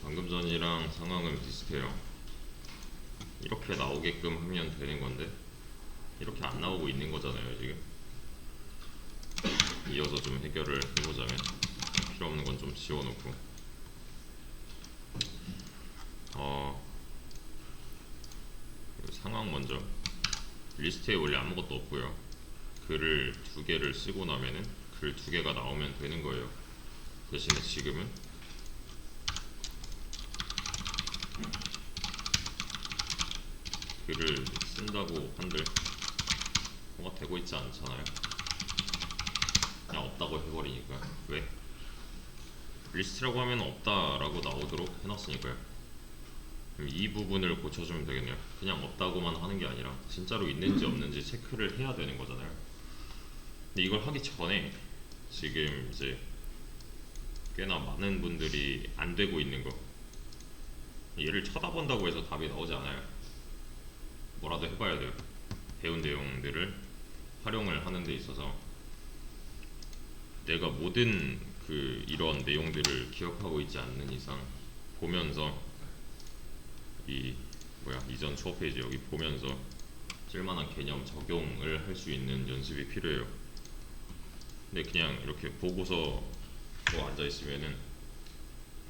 방금 전이랑 상황은 비슷해요. 이렇게 나오게끔 하면 되는 건데 이렇게 안 나오고 있는 거잖아요 지금. 이어서 좀 해결을 해보자면, 필요 없는 건 좀 지워놓고, 상황 먼저. 리스트에 원래 아무것도 없고요. 글을 두 개를 쓰고 나면은 글 두 개가 나오면 되는 거예요. 대신에 지금은 글을 쓴다고 한들 뭐가 되고 있지 않잖아요. 그냥 없다고 해버리니까. 왜? 리스트라고 하면 없다라고 나오도록 해놨으니까요. 그럼 이 부분을 고쳐주면 되겠네요. 그냥 없다고만 하는 게 아니라 진짜로 있는지 없는지 체크를 해야 되는 거잖아요. 근데 이걸 하기 전에 지금 이제 꽤나 많은 분들이 안 되고 있는 거, 얘를 쳐다본다고 해서 답이 나오지 않아요. 뭐라도 해봐야 돼요. 배운 내용들을 활용을 하는 데 있어서 내가 모든 이런 내용들을 기억하고 있지 않는 이상 보면서 이전 추억 페이지 여기 보면서 쓸만한 개념 적용을 할 수 있는 연습이 필요해요. 근데 그냥 이렇게 보고서 앉아 있으면은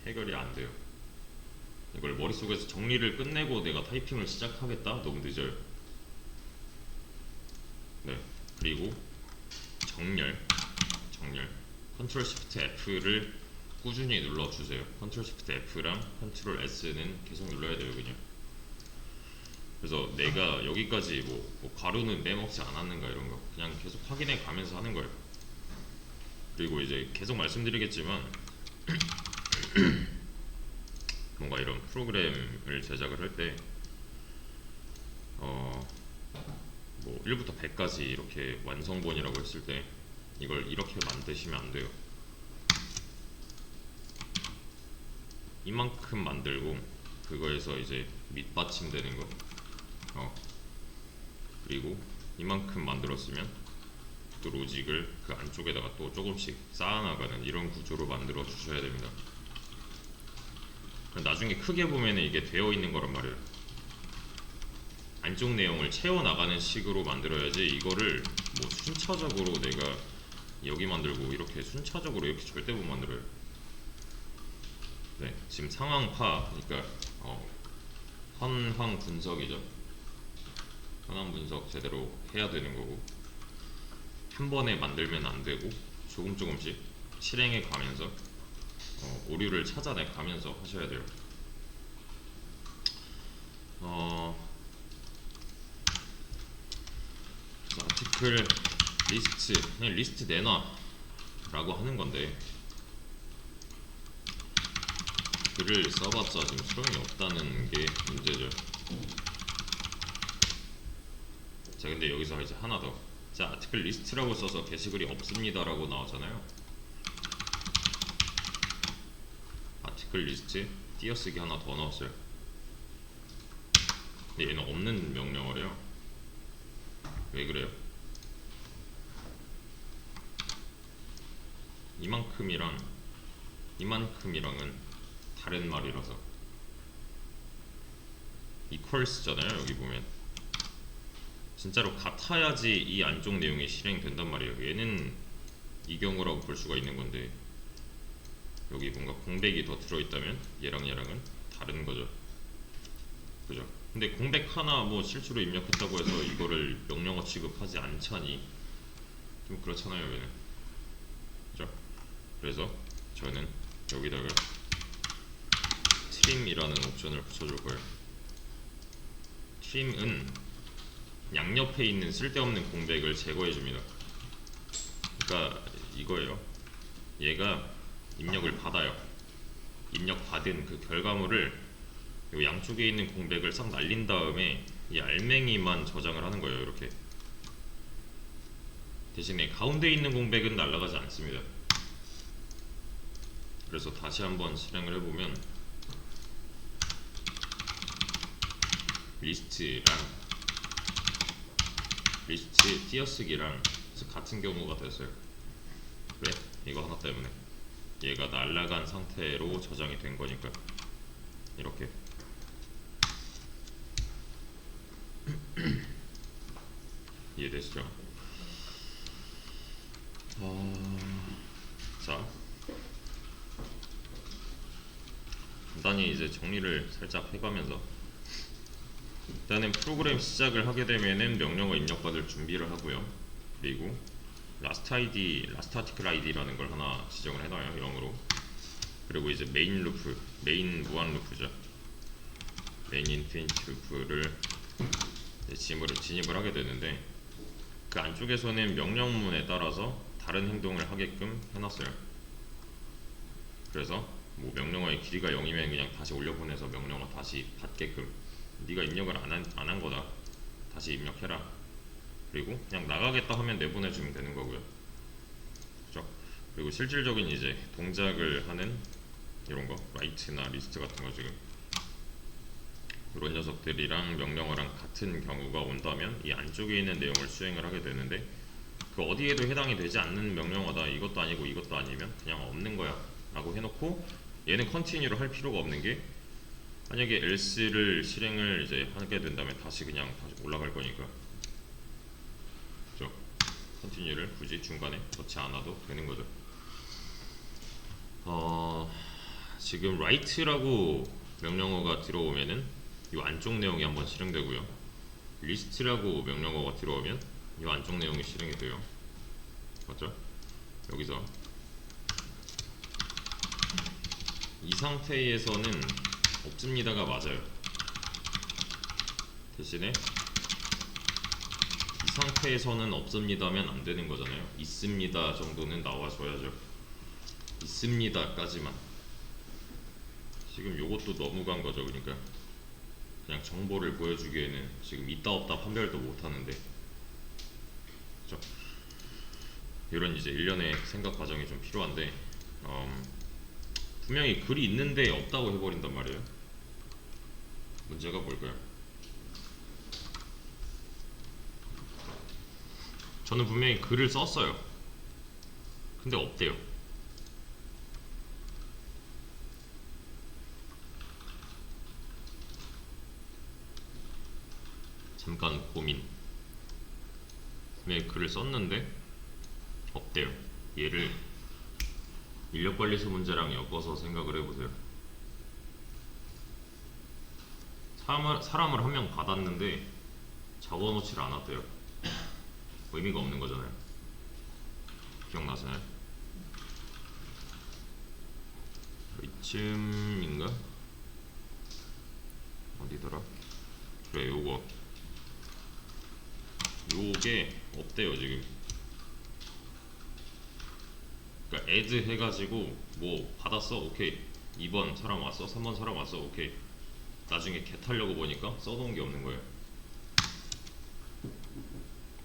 해결이 안 돼요. 이걸 머릿속에서 정리를 끝내고 내가 타이핑을 시작하겠다? 너무 늦어요. 네. 그리고 정렬 컨트롤 시프트 F를 꾸준히 눌러주세요. 컨트롤 시프트 F랑 컨트롤 S는 계속 눌러야 돼요 그냥. 그래서 내가 여기까지 뭐 가루는 빼먹지 않았는가 이런 거 그냥 계속 확인해 가면서 하는 거예요. 그리고 이제 계속 말씀드리겠지만 뭔가 이런 프로그램을 제작을 할 때 뭐 1부터 100까지 이렇게 완성본이라고 했을 때 이걸 이렇게 만드시면 안 돼요. 이만큼 만들고 그거에서 이제 밑받침되는 거, 그리고 이만큼 만들었으면 또 로직을 그 안쪽에다가 또 조금씩 쌓아나가는 이런 구조로 만들어 주셔야 됩니다. 나중에 크게 보면 이게 되어 있는 거란 말이에요. 안쪽 내용을 채워나가는 식으로 만들어야지 이거를 뭐 순차적으로 내가 여기 만들고 이렇게 순차적으로 이렇게 절대 못 만들어요. 네, 지금 상황파, 그러니까 현황 분석이죠. 현황 분석 제대로 해야 되는 거고, 한 번에 만들면 안 되고 조금씩 실행해 가면서 오류를 찾아내 가면서 하셔야 돼요. 아티클 리스트, 그냥 리스트 내놔 라고 하는 건데, 글을 써봤자 지금 소용이 없다는 게 문제죠. 자, 근데 여기서 이제 하나 더. 자, 아티클 리스트라고 써서 게시글이 없습니다 라고 나오잖아요. 아티클 리스트 띄어쓰기 하나 더 넣었어요. 근데 얘는 없는 명령을 해요. 왜 그래요? 이만큼이랑은 다른 말이라서. equals잖아요 여기 보면. 진짜로 같아야지 이 안쪽 내용이 실행된단 말이에요. 얘는 이 경우라고 볼 수가 있는 건데, 여기 뭔가 공백이 더 들어있다면 얘랑은 다른 거죠. 그죠? 근데 공백 하나 뭐 실수로 입력했다고 해서 이거를 명령어 취급하지 않자니 좀 그렇잖아요 얘는. 그죠? 그래서 저는 여기다가 trim이라는 옵션을 붙여줄 거예요. trim은 양옆에 있는 쓸데없는 공백을 제거해줍니다. 그러니까 이거예요. 얘가 입력을 받아요. 입력받은 그 결과물을 이 양쪽에 있는 공백을 싹 날린 다음에 이 알맹이만 저장을 하는 거예요. 이렇게. 대신에 가운데 있는 공백은 날아가지 않습니다. 그래서 다시 한번 실행을 해보면 리스트 띄어쓰기랑 같은 경우가 됐어요. 왜? 이거 하나 때문에. 얘가 날아간 상태로 저장이 된 거니까. 이렇게. 이해되시죠? 자, 간단히 이제 정리를 살짝 해가면서, 일단은 프로그램 시작을 하게 되면은 명령어 입력받을 준비를 하고요. 그리고 라스트 아이디, 라스트 아티클 아이디라는 걸 하나 지정을 해놔요, 0으로. 그리고 이제 메인 루프, 메인 무한 루프죠. 메인 인피니트 루프를 진입을 하게 되는데, 그 안쪽에서는 명령문에 따라서 다른 행동을 하게끔 해놨어요. 그래서 뭐 명령어의 길이가 0이면 그냥 다시 올려보내서 명령어 다시 받게끔, 네가 입력을 안 한 거다, 다시 입력해라. 그리고 그냥 나가겠다 하면 내보내주면 되는 거고요. 그렇죠? 그리고 실질적인 이제 동작을 하는 이런 거, 라이트나 리스트 같은 거, 지금 이런 녀석들이랑 명령어랑 같은 경우가 온다면 이 안쪽에 있는 내용을 수행을 하게 되는데, 그 어디에도 해당이 되지 않는 명령어다, 이것도 아니고 이것도 아니면 그냥 없는 거야 라고 해놓고, 얘는 컨티뉴를 할 필요가 없는 게, 만약에 else를 실행을 이제 하게 된다면 다시 올라갈 거니까, 그죠? 컨티뉴를 굳이 중간에 넣지 않아도 되는 거죠. 지금 write라고 명령어가 들어오면은 이 안쪽 내용이 한번 실행되고요. list라고 명령어가 들어오면 이 안쪽 내용이 실행이 돼요. 맞죠? 여기서 이 상태에서는 없습니다가 맞아요. 대신에 이 상태에서는 없습니다면 안 되는 거잖아요. 있습니다 정도는 나와줘야죠. 있습니다까지만. 지금 요것도 너무 간 거죠. 그러니까 그냥 정보를 보여주기에는 지금 있다 없다 판별도 못 하는데, 그죠? 이런 이제 일련의 생각 과정이 좀 필요한데, 분명히 글이 있는데 없다고 해버린단 말이에요. 문제가 뭘까요? 저는 분명히 글을 썼어요. 근데 없대요. 잠깐 고민. 분명히 글을 썼는데 없대요. 얘를 인력관리소 문제랑 엮어서 생각을 해보세요. 사람을 한 명 받았는데 적어놓지를 않았대요. 의미가 없는 거잖아요. 기억나시나요? 이쯤인가? 어디더라? 그래, 요게 없대요 지금. 그러니까 add 해가지고 뭐 받았어, 오케이. 2번 사람 왔어, 3번 사람 왔어, 오케이. 나중에 get 하려고 보니까 써놓은 게 없는 거예요.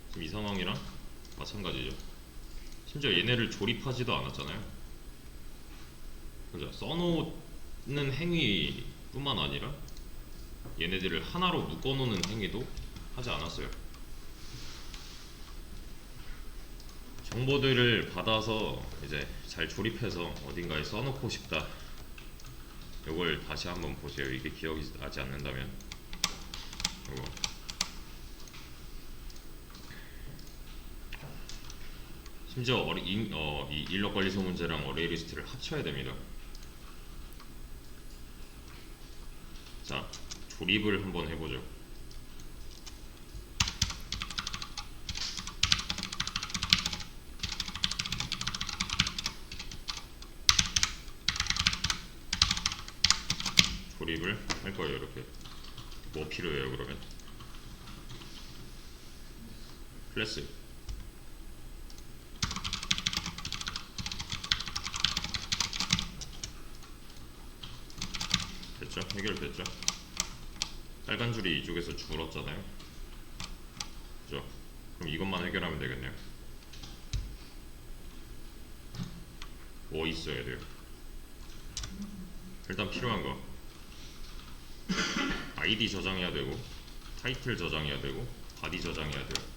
지금 이 상황이랑 마찬가지죠. 심지어 얘네를 조립하지도 않았잖아요. 그죠? 써놓는 행위 뿐만 아니라 얘네들을 하나로 묶어놓는 행위도 하지 않았어요. 정보들을 받아서 이제 잘 조립해서 어딘가에 써놓고 싶다. 이걸 다시 한번 보세요. 이게 기억이 나지 않는다면. 이거 심지어 이 인력관리소 문제랑 어레이 리스트를 합쳐야 됩니다. 자, 조립을 한번 해보죠. 조립을 할 거예요. 이렇게. 뭐 필요해요 그러면? 클래스. 됐죠? 해결됐죠? 빨간 줄이 이쪽에서 줄었잖아요. 그죠? 그럼 이것만 해결하면 되겠네요. 뭐 있어야 돼요? 일단 필요한 거 아이디 저장해야 되고, 타이틀 저장해야 되고, 바디 저장해야 돼요.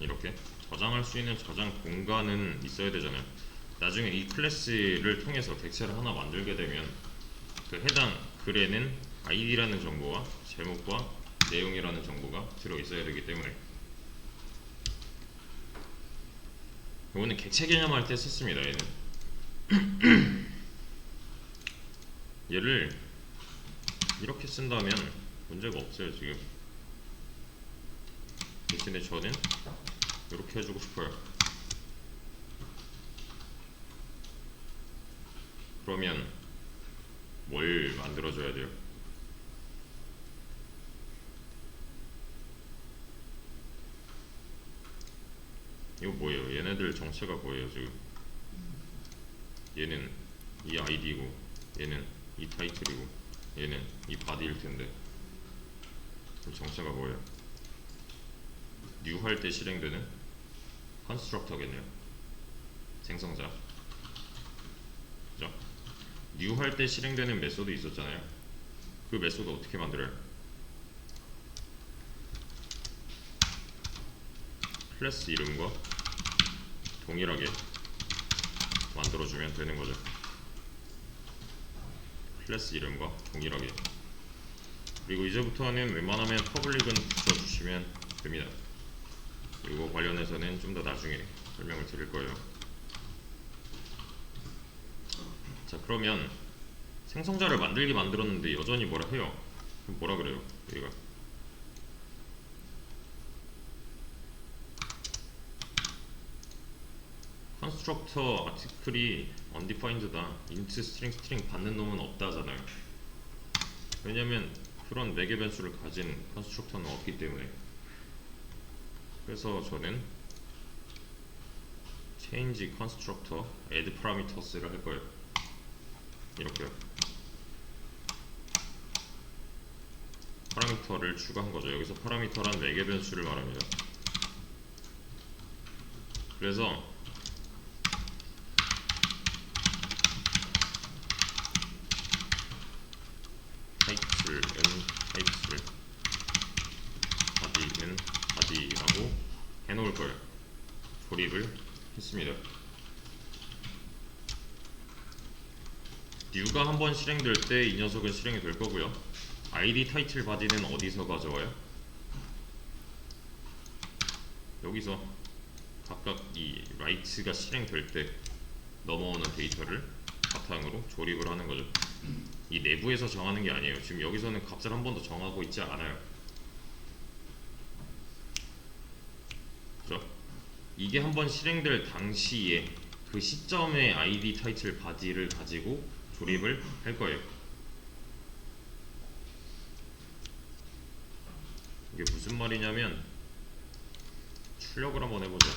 이렇게 저장할 수 있는 저장 공간은 있어야 되잖아요. 나중에 이 클래스를 통해서 객체를 하나 만들게 되면 그 해당 글에는 id라는 정보와 제목과 내용이라는 정보가 들어 있어야 되기 때문에 이거는 객체 개념할 때 썼습니다. 얘를 이렇게 쓴다면 문제가 없어요. 지금 대신에 저는 이렇게 해주고 싶어요. 그러면 뭘 만들어줘야 돼요? 이거 뭐예요? 얘네들 정체가 뭐예요 지금? 얘는 이 아이디고 얘는 이 타이틀이고 얘는 이 바디일 텐데 정체가 뭐예요? 뉴 할 때 실행되는 컨스트럭터겠네요. 생성자. 그죠? 뉴 할 때 실행되는 메소드 있었잖아요. 그 메소드 어떻게 만들어요? 클래스 이름과 동일하게 만들어주면 되는 거죠. 클래스 이름과 동일하게. 그리고 이제부터는 웬만하면 퍼블릭은 붙여주시면 됩니다. 이거 관련해서는 좀 더 나중에 설명을 드릴 거예요. 자, 그러면 생성자를 만들었는데 여전히 뭐라 해요? 그럼 뭐라 그래요? 얘가 컨스트럭터 아티클이 undefined다. int 스트링 받는 놈은 없다잖아요. 왜냐면 그런 매개 변수를 가진 컨스트럭터는 없기 때문에. 그래서 저는 change constructor add parameters를 할 거예요. 이렇게요. 파라미터를 추가한 거죠. 여기서 파라미터란 매개 변수를 말합니다. 그래서 타이틀은 타이틀, 바디는 바디라고 해놓을 거예요. 조립을 했습니다. 뉴가 한번 실행될 때 이 녀석은 실행이 될 거고요. id 타이틀 바디는 어디서 가져와요? 여기서 각각 이 write가 실행될 때 넘어오는 데이터를 바탕으로 조립을 하는 거죠. 이 내부에서 정하는 게 아니에요. 지금 여기서는 값을 한 번도 정하고 있지 않아요. 그죠? 이게 한번 실행될 당시에 그 시점의 id 타이틀 바디를 가지고 조립을 할 거예요. 이게 무슨 말이냐면 출력을 한번 해보자.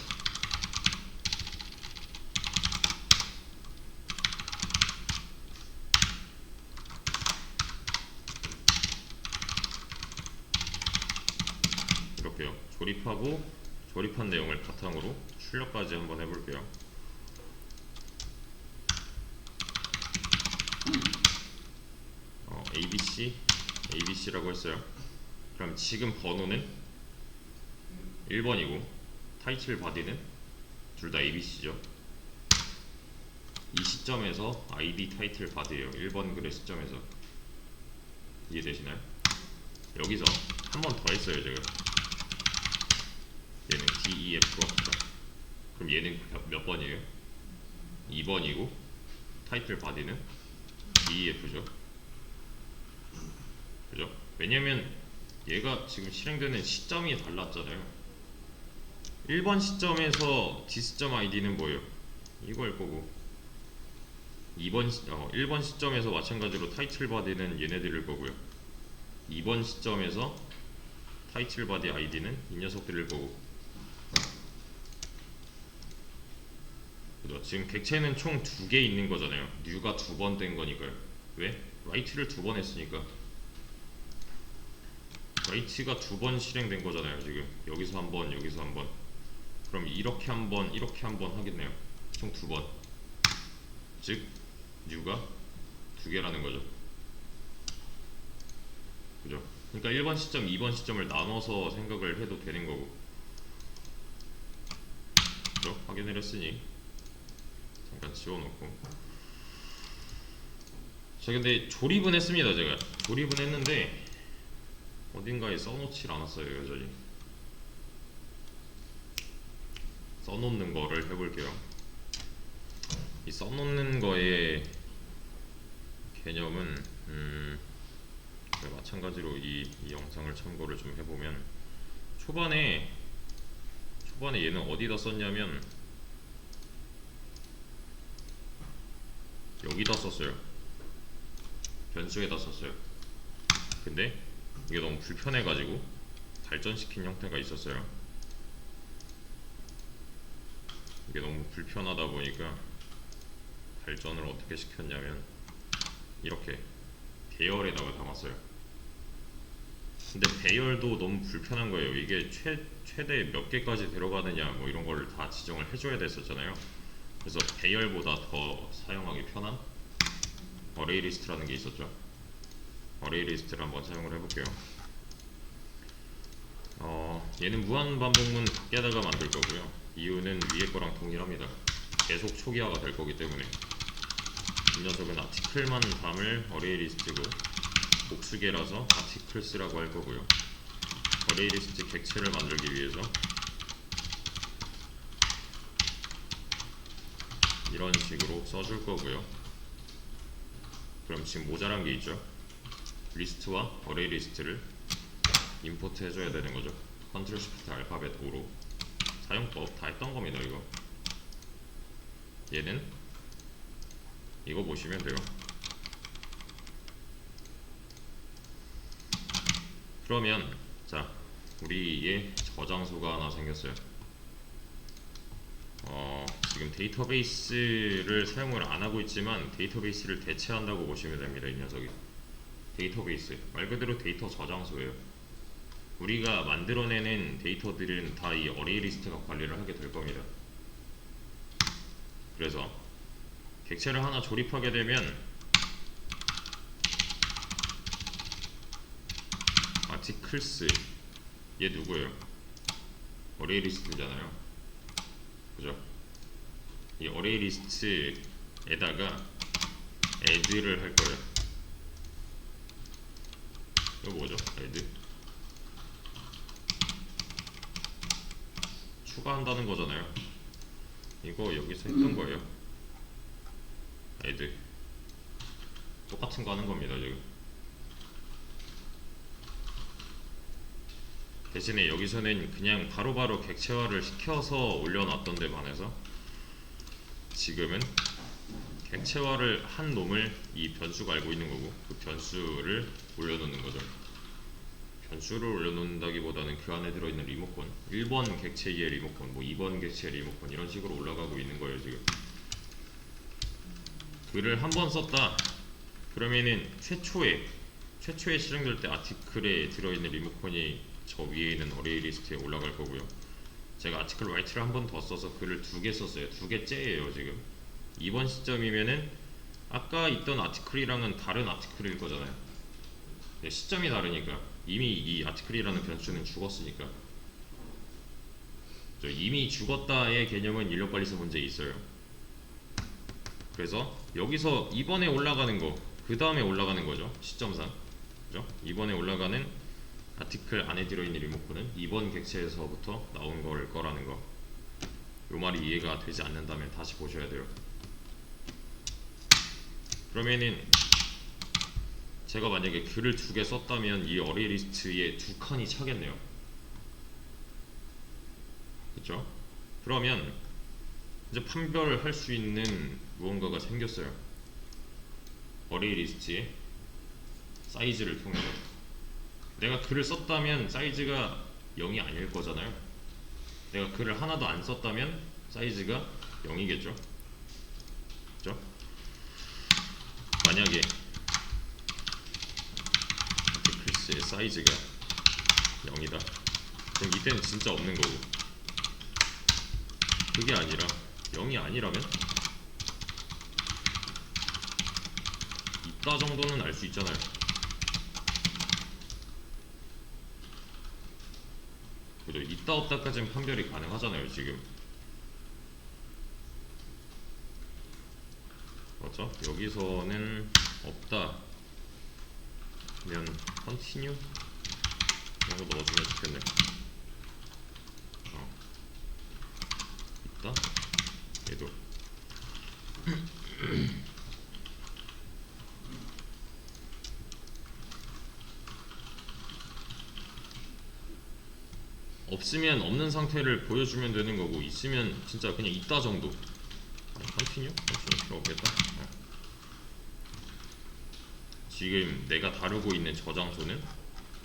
이렇게요. 조립하고 조립한 내용을 바탕으로 출력까지 한번 해볼게요. ABC라고 했어요. 그럼 지금 번호는 1번이고 타이틀 바디는 둘 다 ABC죠. 이 시점에서 ID 타이틀 바디예요. 1번 글의 시점에서. 이해되시나요? 여기서 한 번 더 했어요 제가. 얘는 DEF가 없죠. 그럼 얘는 몇 번이에요? 2번이고 타이틀 바디는 DEF죠. 그죠? 왜냐면 얘가 지금 실행되는 시점이 달랐잖아요. 1번 시점에서 디스점 id는 뭐예요? 이거일 거고 1번 시점에서 마찬가지로 타이틀 바디는 얘네들일 거고요. 2번 시점에서 타이틀 바디 id는 이 녀석들일 거고. 그죠? 지금 객체는 총 2개 있는 거잖아요. new가 2번 된 거니까요. 왜? write를 2번 했으니까. write가 2번 실행된 거잖아요. 지금 여기서 한 번, 여기서 한 번. 그럼 이렇게 한 번, 이렇게 한 번 하겠네요. 총 2번. 즉 new가 2개라는 거죠. 그죠? 그러니까 1번 시점, 2번 시점을 나눠서 생각을 해도 되는 거고. 그죠? 확인을 했으니 잠깐 지워놓고. 자, 근데 조립은 했습니다. 제가 조립은 했는데 어딘가에 써놓질 않았어요. 여전히 써놓는 거를 해볼게요. 이 써놓는 거의 개념은 마찬가지로 이 영상을 참고를 좀 해보면 초반에 얘는 어디다 썼냐면 여기다 썼어요. 변수에다 썼어요. 근데 이게 너무 불편해가지고 발전시킨 형태가 있었어요. 이게 너무 불편하다 보니까 발전을 어떻게 시켰냐면 이렇게 배열에다가 담았어요. 근데 배열도 너무 불편한 거예요. 이게 최대 몇 개까지 들어가느냐 뭐 이런 걸 다 지정을 해줘야 됐었잖아요. 그래서 배열보다 더 사용하기 편한 어레이 리스트라는 게 있었죠. 어레이 리스트를 한번 사용을 해볼게요. 얘는 무한 반복문 밖에다가 만들 거고요. 이유는 위에 거랑 동일합니다. 계속 초기화가 될 거기 때문에. 이 녀석은 아티클만 담을 어레이 리스트고 복수계라서 아티클스라고 할 거고요. 어레이 리스트 객체를 만들기 위해서 이런 식으로 써줄 거고요. 그럼 지금 모자란 게 있죠. 리스트와 어레이 리스트를 임포트 해줘야 되는 거죠. 컨트롤 시프트 알파벳 5로 사용법 다 했던 겁니다. 이거 얘는 이거 보시면 돼요. 그러면 자, 우리의 저장소가 하나 생겼어요. 지금 데이터베이스를 사용을 안 하고 있지만 데이터베이스를 대체한다고 보시면 됩니다. 이 녀석이 데이터베이스 말 그대로 데이터 저장소예요. 우리가 만들어내는 데이터들은 다 이 어레이 리스트가 관리를 하게 될 겁니다. 그래서 객체를 하나 조립하게 되면 아티클스 얘 누구예요? 어레이 리스트잖아요. 그죠? 이 어레이 리스트에다가 add를 할 거예요. 이거 뭐죠? add 추가한다는 거잖아요. 이거 여기서 했던 거예요. add 똑같은 거 하는 겁니다. 지금 대신에 여기서는 그냥 바로바로 객체화를 시켜서 올려놨던 데 반해서 지금은 객체화를 한 놈을 이 변수가 알고 있는 거고 그 변수를 올려놓는 거죠. 변수를 올려놓는다기보다는 그 안에 들어있는 리모컨 1번 객체의 리모컨 뭐 2번 객체의 리모컨 이런 식으로 올라가고 있는 거예요. 지금 글을 한 번 썼다 그러면은 최초에 실행될 때 아티클에 들어있는 리모컨이 저 위에 있는 어레이 리스트에 올라갈 거고요. 제가 아티클 라이트를 한 번 더 써서 글을 2개 썼어요. 2개째예요. 지금 이번 시점이면은 아까 있던 아티클이랑은 다른 아티클일 거잖아요. 시점이 다르니까 이미 이 아티클이라는 변수는 죽었으니까 이미 죽었다의 개념은 인력관리서 문제에 있어요. 그래서 여기서 이번에 올라가는 거 그 다음에 올라가는 거죠. 시점상 그죠? 이번에 올라가는 아티클 안에 들어있는 리모컨은 이번 객체에서부터 나온 거라는 거. 요 말이 이해가 되지 않는다면 다시 보셔야 돼요. 그러면은 제가 만약에 글을 2개 썼다면 이 어레이 리스트에 2칸이 차겠네요. 그쵸? 그러면 이제 판별할 수 있는 무언가가 생겼어요. 어레이 리스트의 사이즈를 통해서 내가 글을 썼다면 사이즈가 0이 아닐 거잖아요. 내가 글을 하나도 안 썼다면 사이즈가 0이겠죠. 그죠? 만약에 글씨의 사이즈가 0이다 그럼 이때는 진짜 없는 거고 그게 아니라 0이 아니라면 있다 정도는 알 수 있잖아요. 그죠? 있다 없다까지는 판별이 가능하잖아요. 지금 맞죠? 여기서는 없다 면 continue 이런 거 넣어주면 좋겠네. 있다 얘도 없으면 없는 상태를 보여주면 되는 거고, 있으면 진짜 그냥 있다 정도. 컨티뉴? 컨티뉴 필요 없겠다. 지금 내가 다루고 있는 저장소는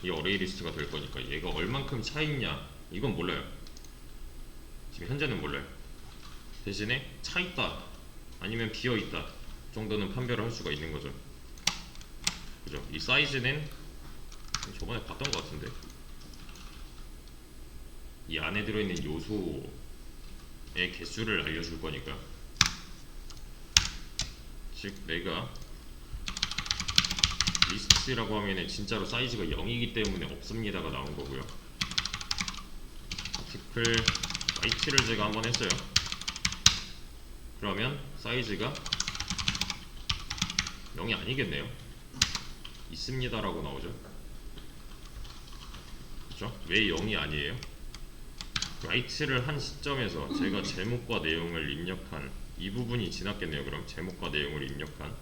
이 어레이 리스트가 될 거니까 얘가 얼만큼 차있냐 이건 몰라요. 지금 현재는 몰라요. 대신에 차있다 아니면 비어있다 정도는 판별을 할 수가 있는 거죠. 그죠? 이 사이즈는 저번에 봤던 것 같은데, 이 안에 들어있는 요소의 개수를 알려줄 거니까, 즉 내가 리스트라고 하면은 진짜로 사이즈가 0이기 때문에 없습니다가 나온 거고요. 아티클 라이트를 제가 한번 했어요. 그러면 사이즈가 0이 아니겠네요. 있습니다라고 나오죠. 그렇죠? 왜 0이 아니에요? 라이트를 한 시점에서 제가 제목과 내용을 입력한 이 부분이 지났겠네요. 그럼 제목과 내용을 입력한,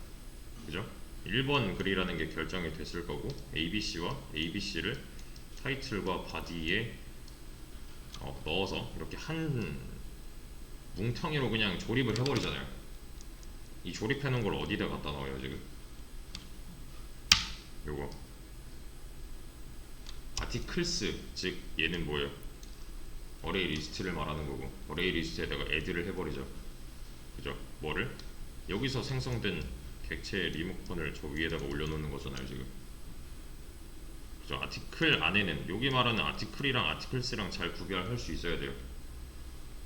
그죠? 1번 글이라는 게 결정이 됐을 거고, ABC와 ABC를 타이틀과 바디에 넣어서 이렇게 한 뭉텅이로 그냥 조립을 해버리잖아요. 이 조립해 놓은 걸 어디다 갖다 넣어요 지금? 요거 아티클스, 즉 얘는 뭐예요? 어레이 리스트를 말하는 거고, 어레이 리스트에다가 애드를 해버리죠. 그죠? 뭐를? 여기서 생성된 객체 리모컨을 저 위에다가 올려놓는 거잖아요 지금. 그죠? 아티클 안에는, 여기 말하는 아티클이랑 아티클스랑 잘 구별할 수 있어야 돼요.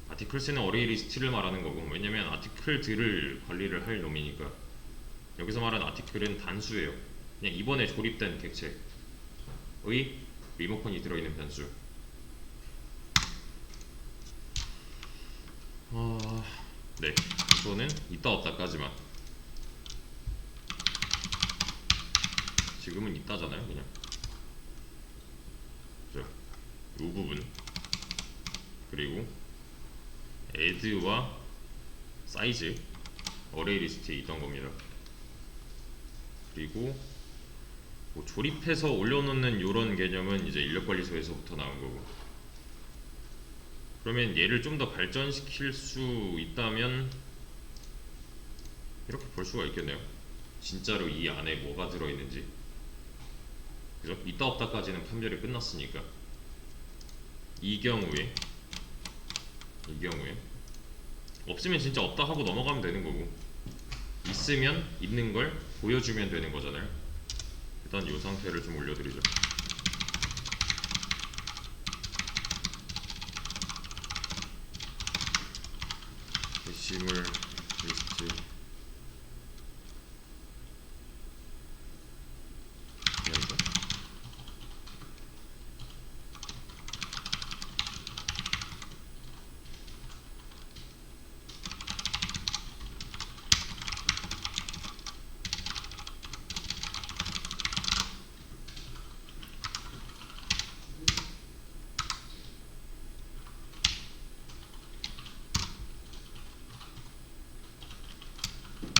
아티클스는 어레이 리스트를 말하는 거고, 왜냐면 아티클들을 관리를 할 놈이니까. 여기서 말하는 아티클은 단수예요. 그냥 이번에 조립된 객체의 리모컨이 들어있는 변수. 네, 이거는 있다 없다까지만. 지금은 있다잖아요 그냥. 그죠? 이 부분, 그리고 add와 사이즈 어레이 리스트에 있던 겁니다. 그리고 뭐 조립해서 올려놓는 이런 개념은 이제 인력관리소에서부터 나온 거고, 그러면 얘를 좀 더 발전시킬 수 있다면 이렇게 볼 수가 있겠네요. 진짜로 이 안에 뭐가 들어있는지. 그죠? 있다 없다까지는 판별이 끝났으니까. 이 경우에 없으면 진짜 없다 하고 넘어가면 되는 거고, 있으면 있는 걸 보여주면 되는 거잖아요. 일단 이 상태를 좀 올려드리죠. 게시물 리스트